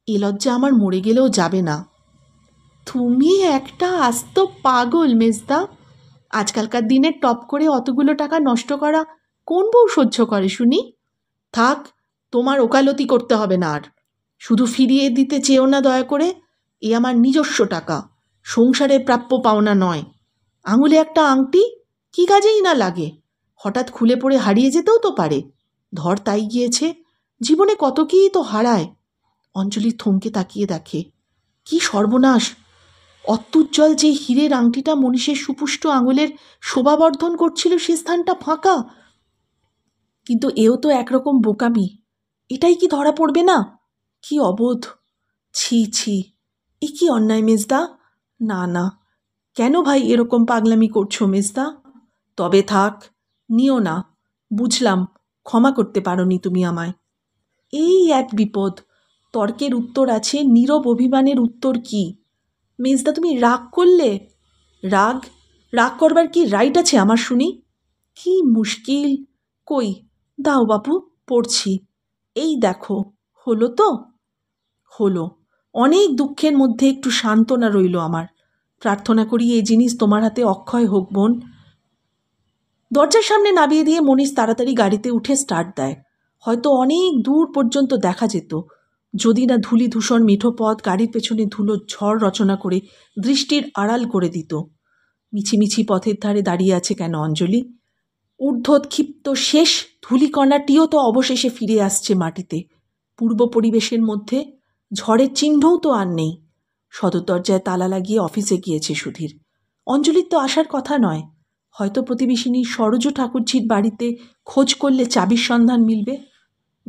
Speaker 1: এ লজ্জা আমার মরে গেলেও যাবে না। তুমি একটা আস্ত পাগল মেজদা। আজকালকার দিনে টপ করে অতগুলো টাকা নষ্ট করা কোন বউ সহ্য করে শুনি? থাক, তোমার ওকালতি করতে হবে না আর। শুধু ফিরিয়ে দিতে চেয়েও না দয়া করে। এ আমার নিজস্ব টাকা, সংসারের প্রাপ্য পাওনা নয়। আঙুলে একটা আংটি, কি কাজেই না লাগে? হঠাৎ খুলে পড়ে হারিয়ে যেতেও তো পারে। ধর তাই গিয়েছে, জীবনে কত কী তো হারায়। অঞ্জলি থমকে তাকিয়ে দেখে, কি সর্বনাশ! অত্যুজ্জ্বল যে হীরের আংটিটা মনীষের সুপুষ্ট আঙুলের শোভাবর্ধন করছিল সে স্থানটা ফাঁকা। কিন্তু এও তো একরকম বোকামি। এটাই কি ধরা পড়বে না? কি অবোধ! ছি ছি, এ কি অন্যায় মেজদা। না না, কেন ভাই এরকম পাগলামি করছো মেজদা? তবে থাক, নিও না। বুঝলাম, ক্ষমা করতে পারোনি তুমি আমায়। এই এক বিপদ, তর্কের উত্তর আছে, নীরব অভিমানের উত্তর কি? মেজদা, তুমি রাগ করলে? রাগ রাগ করবার কি রাইট আছে আমার শুনি? কি মুশকিল! কই দাও বাপু, পড়ছি। এই দেখো, হলো তো? হলো। অনেক দুঃখের মধ্যে একটু সান্ত্বনা রইল আমার। প্রার্থনা করি এই জিনিস তোমার হাতে অক্ষয় হোক বোন। দরজার সামনে নামিয়ে দিয়ে মনীষ তাড়াতাড়ি গাড়িতে উঠে স্টার্ট দেয়। হয়তো অনেক দূর পর্যন্ত দেখা যেত, যদি না ধূলি ধূসর মিঠো পথ গাড়ির পেছনে ধুলো ঝড় রচনা করে দৃষ্টির আড়াল করে দিত। মিছিমিছি পথের ধারে দাঁড়িয়ে আছে কেন অঞ্জলি? ঊর্ধ্বোৎক্ষিপ্ত শেষ ধূলিকণাটিও তো অবশেষে ফিরে আসছে মাটিতে। পূর্ব পরিবেশের মধ্যে ঝড়ের চিহ্নও তো আর নেই। সদর দরজায় তালা লাগিয়ে অফিসে গিয়েছে সুধীর। অঞ্জলির তো আসার কথা নয়। হয়তো প্রতিবেশিনী সরোজ ঠাকুরঝির বাড়িতে খোঁজ করলে চাবির সন্ধান মিলবে।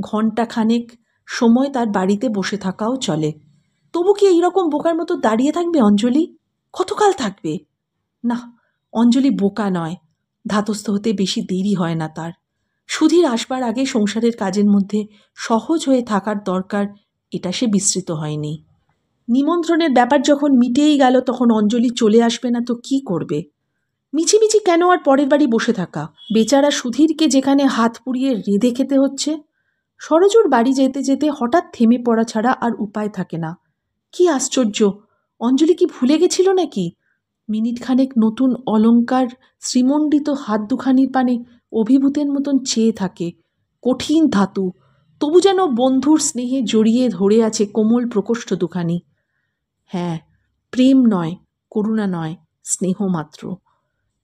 Speaker 1: ঘণ্টাখানেক সময় তার বাড়িতে বসে থাকাও চলে। তবু কি এইরকম বোকার মতো দাঁড়িয়ে থাকবে অঞ্জলি? কতকাল থাকবে? না, অঞ্জলি বোকা নয়। ধাতস্থ হতে বেশি দেরি হয় না তার। সুধীর আসবার আগে সংসারের কাজের মধ্যে সহজ হয়ে থাকার দরকার, এটা সে বিস্মৃত হয়নি। নিমন্ত্রণের ব্যাপার যখন মিটেই গেল, তখন অঞ্জলি চলে আসবে না তো কি করবে? মিছিমিছি কেন আর পরের বাড়ি বসে থাকা? বেচারা সুধীরকে যেখানে হাত পুড়িয়ে রেঁধে খেতে হচ্ছে। সরোজুর বাড়ি যেতে যেতে হঠাৎ থেমে পড়া ছাড়া আর উপায় থাকে না। কি আশ্চর্য! অঞ্জলি কি ভুলে গেছিল নাকি? মিনিটখানেক নতুন অলঙ্কার শ্রীমণ্ডিত হাত দুখানির পানে অভিভূতের মতন চেয়ে থাকে। কঠিন ধাতু, তবু যেন বন্ধুর স্নেহে জড়িয়ে ধরে আছে কোমল প্রকোষ্ঠ দুখানি। হ্যাঁ, প্রেম নয়, করুণা নয়, স্নেহ মাত্র।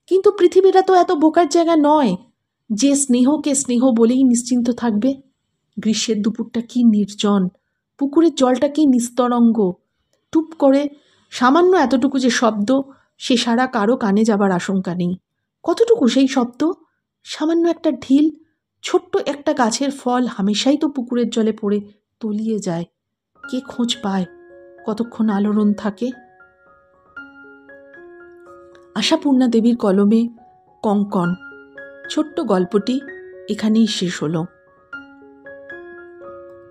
Speaker 1: কিন্তু পৃথিবীটা তো এত বোকার জায়গা নয় যে স্নেহকে স্নেহ বলেই নিশ্চিন্ত থাকবে। গ্রীষ্মের দুপুরটা কি নির্জন, পুকুরের জলটা কি নিস্তরঙ্গ। টুপ করে সামান্য এতটুকু যে শব্দ, সে সারা কারো কানে যাবার আশঙ্কা নেই। কতটুকু সেই শব্দ? সামান্য একটা ঢিল, ছোট্ট একটা গাছের ফল হামেশাই তো পুকুরের জলে পড়ে তলিয়ে যায়। কে খোঁজ পায়? কতক্ষণ আলোড়ন থাকে? আশাপূর্ণা দেবীর কলমে কঙ্কন ছোট্ট গল্পটি এখানেই শেষ হলো।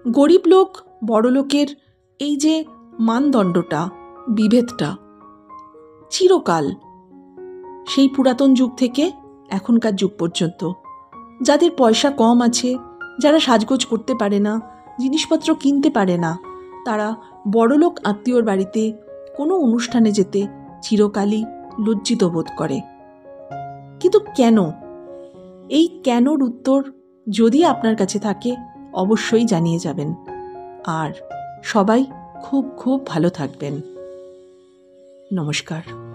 Speaker 1: গরিব লোক বড় লোকের এই যে মানদণ্ডটা, বিভেদটা চিরকাল, সেই পুরাতন যুগ থেকে এখনকার যুগ পর্যন্ত। যাদের পয়সা কম আছে, যারা সাজগোজ করতে পারে না, জিনিসপত্র কিনতে পারে না, তারা বড়লোক আত্মীয়র বাড়িতে কোনো অনুষ্ঠানে যেতে চিরকালই লজ্জিত বোধ করে। কিন্তু কেন? এই কেনর উত্তর যদি আপনার কাছে থাকে অবশ্যই জানিয়ে যাবেন। আর সবাই খুব খুব ভালো থাকবেন। নমস্কার।